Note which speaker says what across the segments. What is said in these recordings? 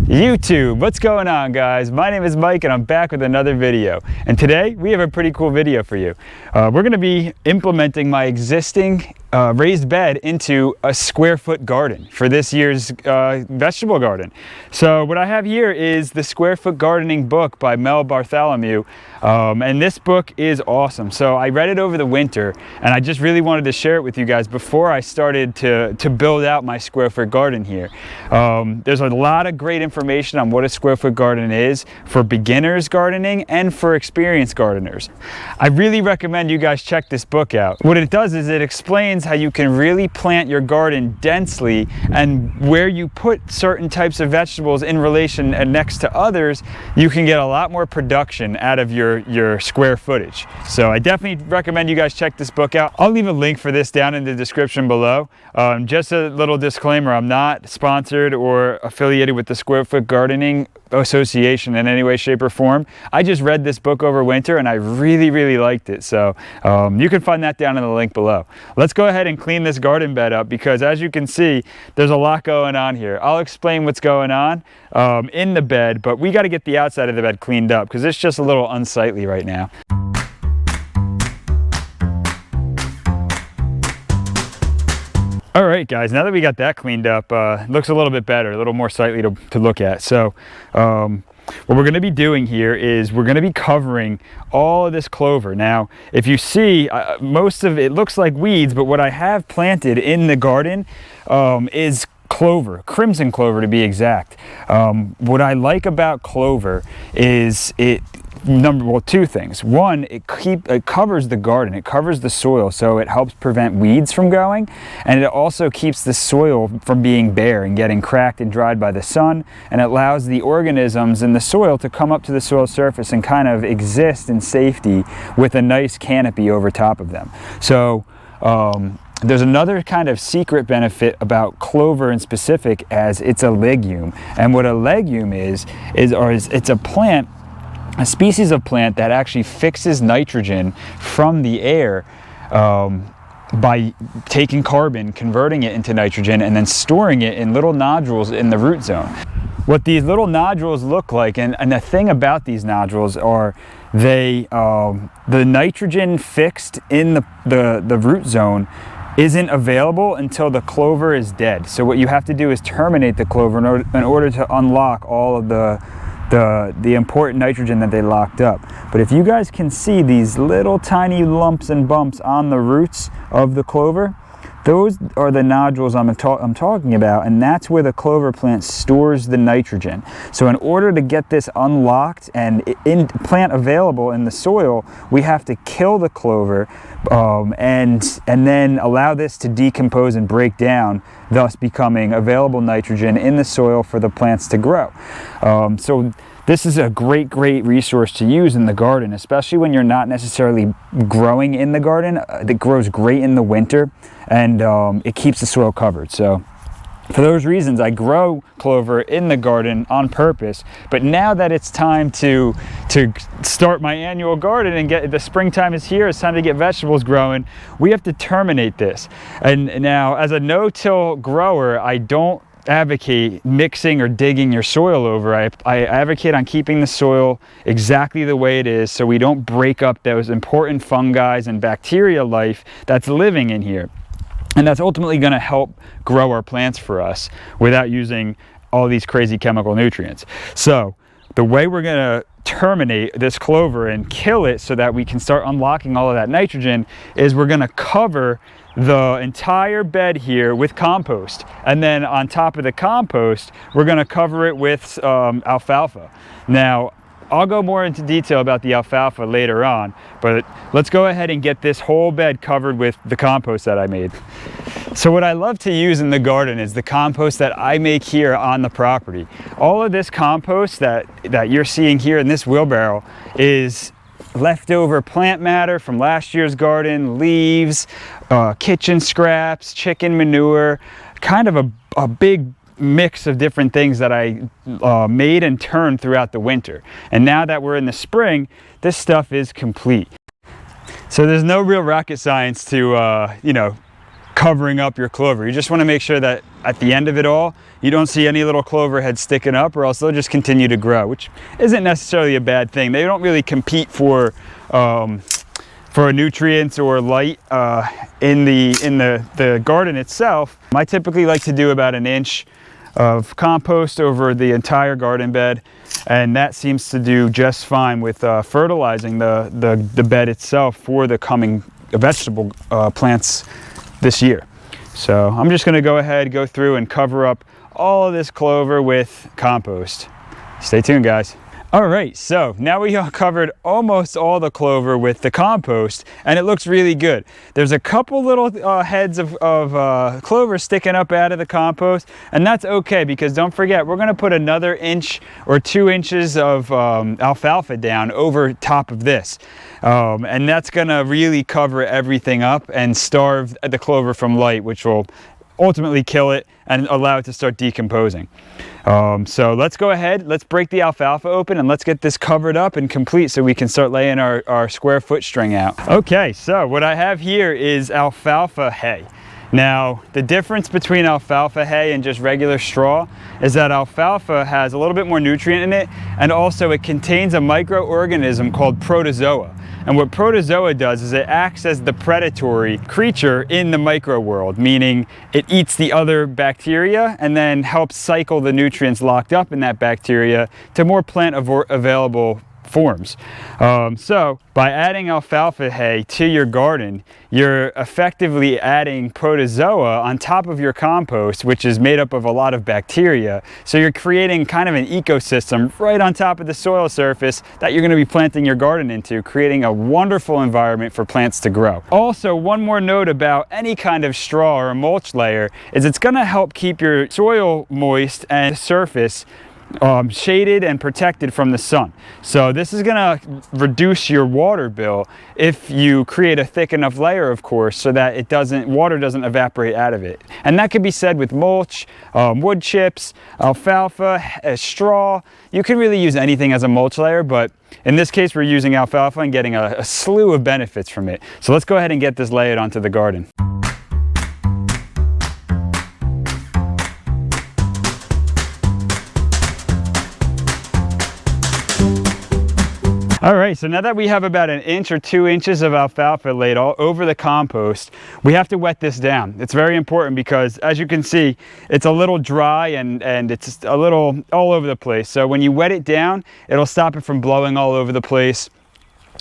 Speaker 1: YouTube, what's going on, guys? My name is Mike and I'm back with another video. And today we have a pretty cool video for you. We're going to be implementing my existing raised bed into a square foot garden for this year's vegetable garden. So what I have here is the Square Foot Gardening book by Mel Bartholomew. And this book is awesome. So I read it over the winter and I just really wanted to share it with you guys before I started to build out my square foot garden here. There's a lot of great information on what a square foot garden is for beginners gardening and for experienced gardeners. I really recommend you guys check this book out. What it does is it explains how you can really plant your garden densely and where you put certain types of vegetables in relation and next to others, you can get a lot more production out of your square footage. So I definitely recommend you guys check this book out. I'll leave a link for this down in the description below. Just a little disclaimer, I'm not sponsored or affiliated with the Square Foot Gardening Association in any way, shape, or form. I just read this book over winter and I really liked it. So you can find that down in the link below. Let's go ahead and clean this garden bed up because as you can see, there's a lot going on here. I'll explain what's going on in the bed, but we got to get the outside of the bed cleaned up because it's just a little unsightly right now. All right, guys, now that we got that cleaned up, looks a little bit better, a little more sightly to look at. So what we're going to be doing here is we're going to be covering all of this clover. Now, if you see, most of it looks like weeds, but what I have planted in the garden is clover, crimson clover to be exact. What I like about clover is two things. One, it covers the garden, it covers the soil, so it helps prevent weeds from growing, and it also keeps the soil from being bare and getting cracked and dried by the sun, and it allows the organisms in the soil to come up to the soil surface and kind of exist in safety with a nice canopy over top of them. So there's another kind of secret benefit about clover in specific, as it's a legume. And what a legume is it's a plant, a species of plant that actually fixes nitrogen from the air by taking carbon, converting it into nitrogen, and then storing it in little nodules in the root zone. What these little nodules look like, and the thing about these nodules are the nitrogen fixed in the root zone isn't available until the clover is dead. So what you have to do is terminate the clover in order to unlock all of the important nitrogen that they locked up. But if you guys can see these little tiny lumps and bumps on the roots of the clover, those are the nodules I'm talking about, and that's where the clover plant stores the nitrogen. So in order to get this unlocked and plant available in the soil, we have to kill the clover and then allow this to decompose and break down, thus becoming available nitrogen in the soil for the plants to grow. So this is a great resource to use in the garden, especially when you're not necessarily growing in the garden. It grows great in the winter, and it keeps the soil covered. So for those reasons, I grow clover in the garden on purpose. But now that it's time to start my annual garden and the springtime is here, it's time to get vegetables growing, we have to terminate this. And now, as a no-till grower, I don't advocate mixing or digging your soil over. I advocate on keeping the soil exactly the way it is so we don't break up those important fungi and bacteria life that's living in here. And that's ultimately going to help grow our plants for us without using all these crazy chemical nutrients. So the way we're going to terminate this clover and kill it so that we can start unlocking all of that nitrogen is we're going to cover the entire bed here with compost, and then on top of the compost we're going to cover it with alfalfa. Now I'll go more into detail about the alfalfa later on, but let's go ahead and get this whole bed covered with the compost that I made. So what I love to use in the garden is the compost that I make here on the property. All of this compost that you're seeing here in this wheelbarrow is leftover plant matter from last year's garden, leaves, kitchen scraps, chicken manure, kind of a big mix of different things that I made and turned throughout the winter. And now that we're in the spring, this stuff is complete. So there's no real rocket science to covering up your clover. You just want to make sure that at the end of it all, you don't see any little clover heads sticking up, or else they'll just continue to grow, which isn't necessarily a bad thing. They don't really compete for nutrients or light in the garden itself. I typically like to do about 1 inch of compost over the entire garden bed, and that seems to do just fine with fertilizing the bed itself for the coming vegetable plants this year. So I'm just going to go ahead, go through and cover up all of this clover with compost. Stay tuned, guys. All right, so now we have covered almost all the clover with the compost, and it looks really good. There's a couple little heads of clover sticking up out of the compost, and that's okay, because don't forget, we're gonna put another 1 inch or 2 inches of alfalfa down over top of this. And that's gonna really cover everything up and starve the clover from light, which will ultimately kill it and allow it to start decomposing. So let's go ahead, let's break the alfalfa open and let's get this covered up and complete so we can start laying our square foot string out. Okay, so what I have here is alfalfa hay. Now, the difference between alfalfa hay and just regular straw is that alfalfa has a little bit more nutrient in it, and also it contains a microorganism called protozoa. And what protozoa does is it acts as the predatory creature in the micro world, meaning it eats the other bacteria and then helps cycle the nutrients locked up in that bacteria to more plant available forms. So by adding alfalfa hay to your garden, you're effectively adding protozoa on top of your compost, which is made up of a lot of bacteria. So you're creating kind of an ecosystem right on top of the soil surface that you're going to be planting your garden into, creating a wonderful environment for plants to grow. Also, one more note about any kind of straw or a mulch layer is it's going to help keep your soil moist and the surface shaded and protected from the sun. So this is going to reduce your water bill if you create a thick enough layer, of course, so that water doesn't evaporate out of it. And that could be said with mulch, wood chips, alfalfa, straw. You can really use anything as a mulch layer, but in this case we're using alfalfa and getting a slew of benefits from it. So let's go ahead and get this layered onto the garden. All right, so now that we have about 1 inch or 2 inches of alfalfa laid all over the compost, we have to wet this down. It's very important because, as you can see, it's a little dry and it's a little all over the place. So when you wet it down, it'll stop it from blowing all over the place,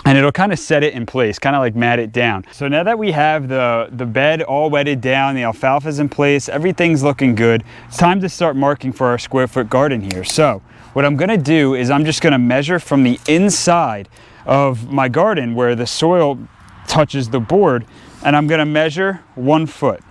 Speaker 1: and it'll kind of set it in place, kind of like mat it down. So now that we have the bed all wetted down, the alfalfa's in place, everything's looking good, it's time to start marking for our square foot garden here. So what I'm gonna do is I'm just gonna measure from the inside of my garden where the soil touches the board, and I'm gonna measure 1 foot,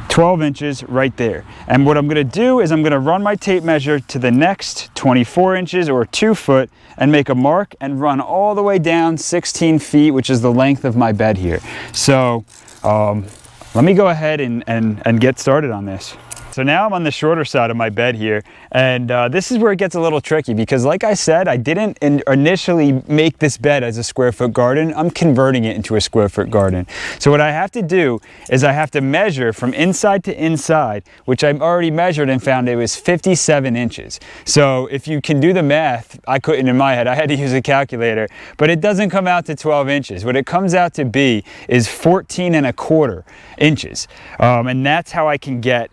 Speaker 1: 12 inches right there. And what I'm gonna do is I'm gonna run my tape measure to the next 24 inches or 2 foot and make a mark and run all the way down 16 feet, which is the length of my bed here. So let me go ahead and get started on this. So now I'm on the shorter side of my bed here, and this is where it gets a little tricky because, like I said, I didn't initially make this bed as a square foot garden. I'm converting it into a square foot garden. So what I have to do is I have to measure from inside to inside, which I've already measured and found it was 57 inches. So if you can do the math, I couldn't in my head, I had to use a calculator, but it doesn't come out to 12 inches. What it comes out to be is 14¼ inches. And that's how I can get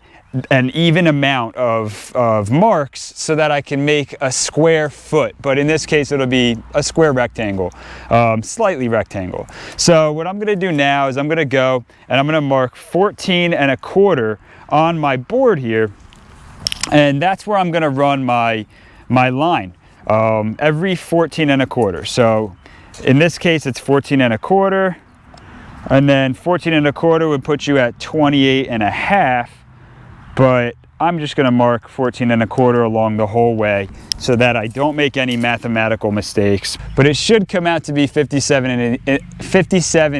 Speaker 1: an even amount of marks so that I can make a square foot, but in this case it'll be a square rectangle, slightly rectangle. So what I'm going to do now is I'm going to go and I'm going to mark 14¼ on my board here, and that's where I'm going to run my line every 14¼ So in this case it's 14¼ and then 14¼ would put you at 28½. But I'm just going to mark 14¼ along the whole way so that I don't make any mathematical mistakes. But it should come out to be 57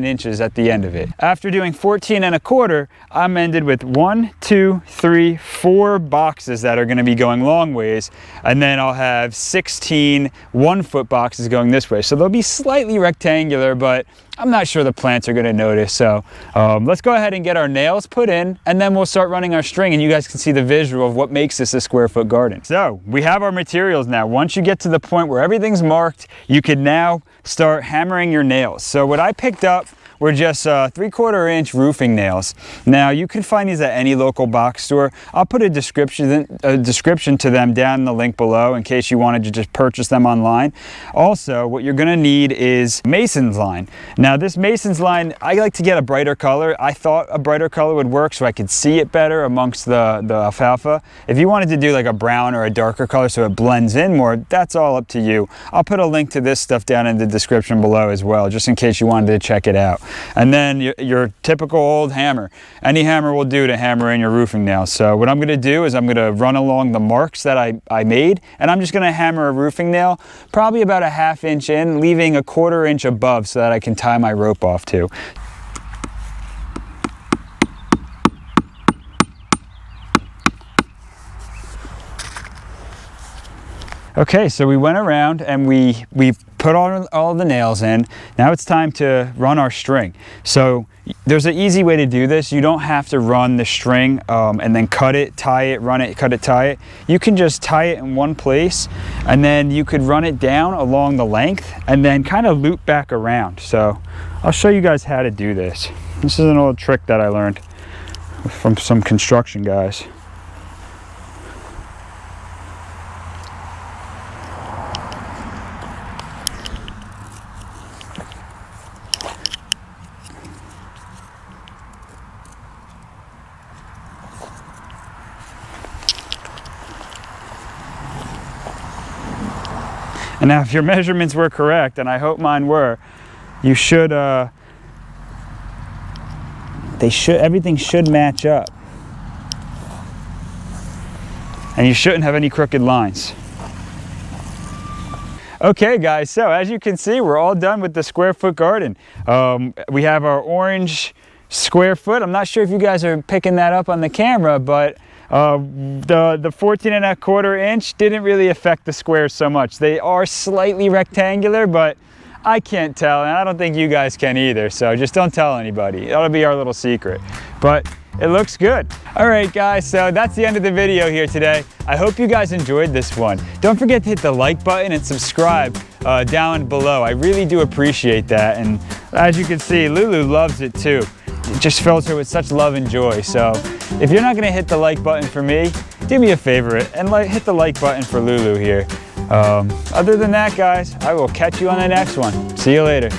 Speaker 1: inches at the end of it. After doing 14¼ I'm ended with 1, 2, 3, 4 boxes that are going to be going long ways, and then I'll have 16 1-foot boxes going this way. So they'll be slightly rectangular, but I'm not sure the plants are gonna notice. So let's go ahead and get our nails put in, and then we'll start running our string, and you guys can see the visual of what makes this a square foot garden. So we have our materials now. Once you get to the point where everything's marked, you can now start hammering your nails. So what I picked up were just 3/4 inch roofing nails. Now you can find these at any local box store. I'll put a description to them down in the link below in case you wanted to just purchase them online. Also, what you're gonna need is mason's line. Now this mason's line, I like to get a brighter color. I thought a brighter color would work so I could see it better amongst the alfalfa. If you wanted to do like a brown or a darker color so it blends in more, that's all up to you. I'll put a link to this stuff down in the description below as well, just in case you wanted to check it out. And then your typical old hammer. Any hammer will do to hammer in your roofing nails. So what I'm gonna do is I'm gonna run along the marks that I made, and I'm just gonna hammer a roofing nail probably about a 1/2 inch in, leaving a 1/4 inch above so that I can tie my rope off to. Okay, so we went around and we put all the nails in. Now it's time to run our string. So there's an easy way to do this. You don't have to run the string and then cut it, tie it, run it, cut it, tie it. You can just tie it in one place, and then you could run it down along the length and then kind of loop back around. So I'll show you guys how to do this. This is an old trick that I learned from some construction guys. And now if your measurements were correct, and I hope mine were, you should, everything should match up. And you shouldn't have any crooked lines. Okay guys, so as you can see, we're all done with the square foot garden. We have our orange square foot. I'm not sure if you guys are picking that up on the camera, but the 14¼ inch didn't really affect the squares so much. They are slightly rectangular, but I can't tell, and I don't think you guys can either, so just don't tell anybody. That'll be our little secret. But it looks good. All right guys, so that's the end of the video here today. I hope you guys enjoyed this one. Don't forget to hit the like button and subscribe down below. I really do appreciate that, and as you can see, Lulu loves it too. It just fills her with such love and joy. So if you're not gonna hit the like button for me, do me a favor and hit the like button for Lulu here. Other than that guys, I will catch you on the next one. See you later.